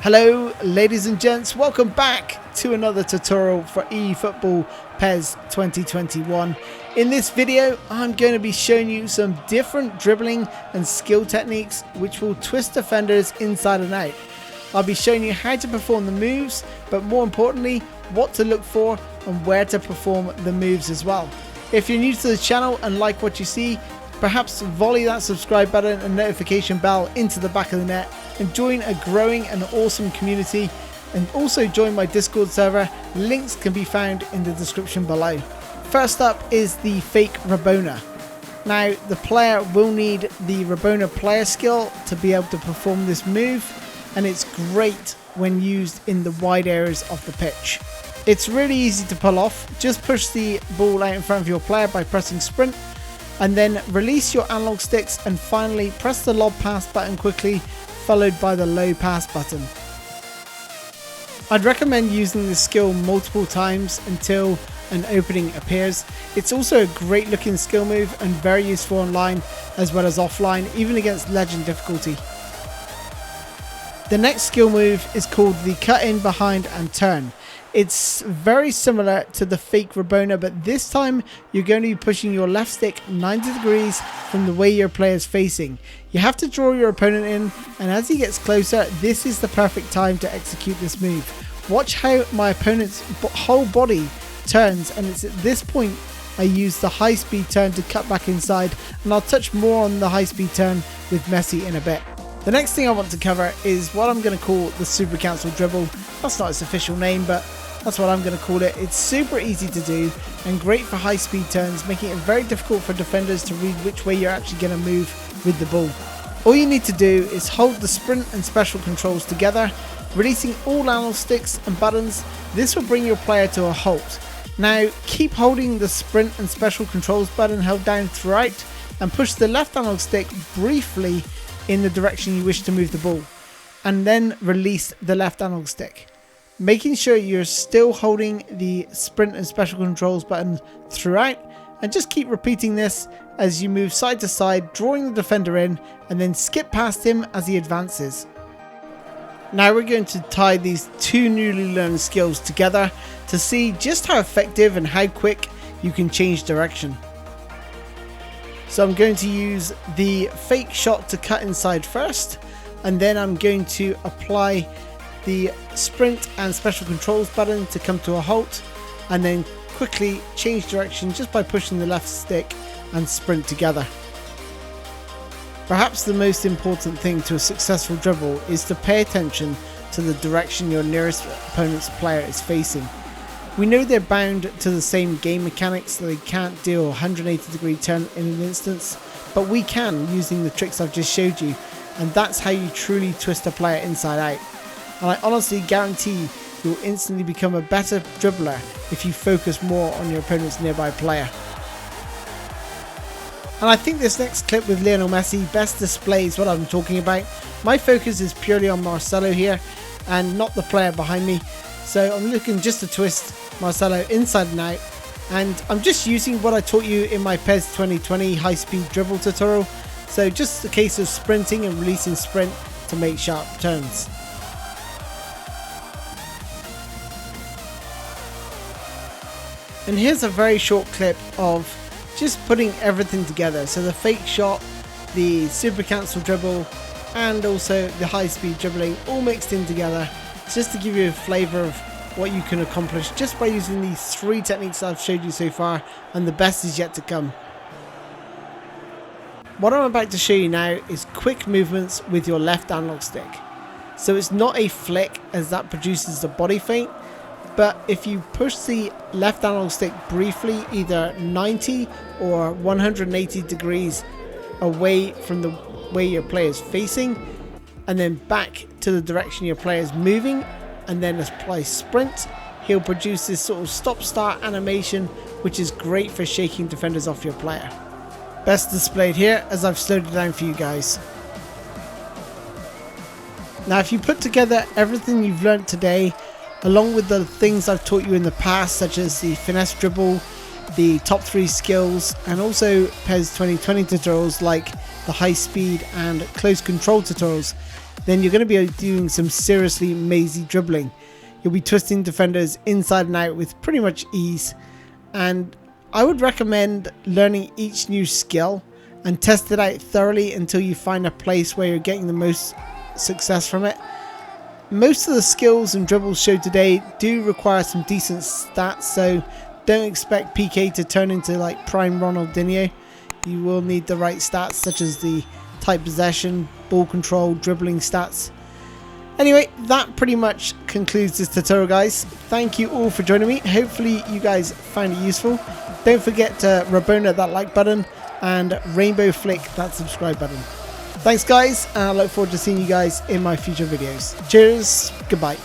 Hello ladies and gents, welcome back to another tutorial for eFootball PES 2021. In this video I'm going to be showing you some different dribbling and skill techniques which will twist defenders inside and out. I'll be showing you how to perform the moves, but more importantly what to look for and where to perform the moves as well. If you're new to the channel and like what you see, perhaps volley that subscribe button and notification bell into the back of the net and join a growing and awesome community, and also join my Discord server. Links can be found in the description below. First up is the fake Rabona. Now the player will need the Rabona player skill to be able to perform this move, and it's great when used in the wide areas of the pitch. It's really easy to pull off. Just push the ball out in front of your player by pressing sprint, and then release your analog sticks, and finally press the lob pass button quickly, followed by the low pass button. I'd recommend using this skill multiple times until an opening appears. It's also a great looking skill move and very useful online as well as offline, even against legend difficulty. The next skill move is called the cut in behind and turn. It's very similar to the fake Rabona, but this time you're going to be pushing your left stick 90 degrees from the way your player is facing. You have to draw your opponent in, and as he gets closer, this is the perfect time to execute this move. Watch how my opponent's whole body turns, and it's at this point I use the high speed turn to cut back inside, and I'll touch more on the high speed turn with Messi in a bit. The next thing I want to cover is what I'm going to call the Super Council dribble. That's not its official name, but that's what I'm going to call it. It's super easy to do and great for high speed turns, making it very difficult for defenders to read which way you're actually going to move with the ball. All you need to do is hold the sprint and special controls together, releasing all analog sticks and buttons. This will bring your player to a halt. Now keep holding the sprint and special controls button held down throughout, and push the left analog stick briefly in the direction you wish to move the ball, and then release the left analog stick, making sure you're still holding the sprint and special controls button throughout, and just keep repeating this as you move side to side, drawing the defender in, and then skip past him as he advances. Now we're going to tie these two newly learned skills together to see just how effective and how quick you can change direction. So I'm going to use the fake shot to cut inside first, and then I'm going to apply the sprint and special controls button to come to a halt, and then quickly change direction just by pushing the left stick and sprint together. Perhaps the most important thing to a successful dribble is to pay attention to the direction your nearest opponent's player is facing. We know they're bound to the same game mechanics, so they can't do a 180 degree turn in an instance, but we can using the tricks I've just showed you, and that's how you truly twist a player inside out. And I honestly guarantee you'll instantly become a better dribbler if you focus more on your opponent's nearby player. And I think this next clip with Lionel Messi best displays what I'm talking about. My focus is purely on Marcelo here and not the player behind me. So I'm looking just to twist Marcelo inside and out, and I'm just using what I taught you in my PES 2020 high speed dribble tutorial. So just a case of sprinting and releasing sprint to make sharp turns. And here's a very short clip of just putting everything together. So the fake shot, the Super Council dribble, and also the high speed dribbling all mixed in together, just to give you a flavour of what you can accomplish just by using these three techniques I've showed you so far, and the best is yet to come. What I'm about to show you now is quick movements with your left analog stick. So it's not a flick, as that produces the body feint, but if you push the left analog stick briefly, either 90 or 180 degrees away from the way your player is facing, and then back to the direction your player is moving, and then apply sprint, he'll produce this sort of stop-start animation, which is great for shaking defenders off your player. Best displayed here as I've slowed it down for you guys. Now if you put together everything you've learned today, along with the things I've taught you in the past, such as the finesse dribble, the top 3 skills, and also PES 2020 tutorials like the high speed and close control tutorials, then you're going to be doing some seriously mazy dribbling. You'll be twisting defenders inside and out with pretty much ease, and I would recommend learning each new skill and test it out thoroughly until you find a place where you're getting the most success from it. Most of the skills and dribbles showed today do require some decent stats, so don't expect PK to turn into like prime Ronaldinho. You will need the right stats such as the tight possession, ball control, dribbling stats. Anyway, that pretty much concludes this tutorial, guys. Thank you all for joining me. Hopefully you guys found it useful. Don't forget to Rabona that like button and rainbow flick that subscribe button. Thanks guys, and I look forward to seeing you guys in my future videos. Cheers, goodbye.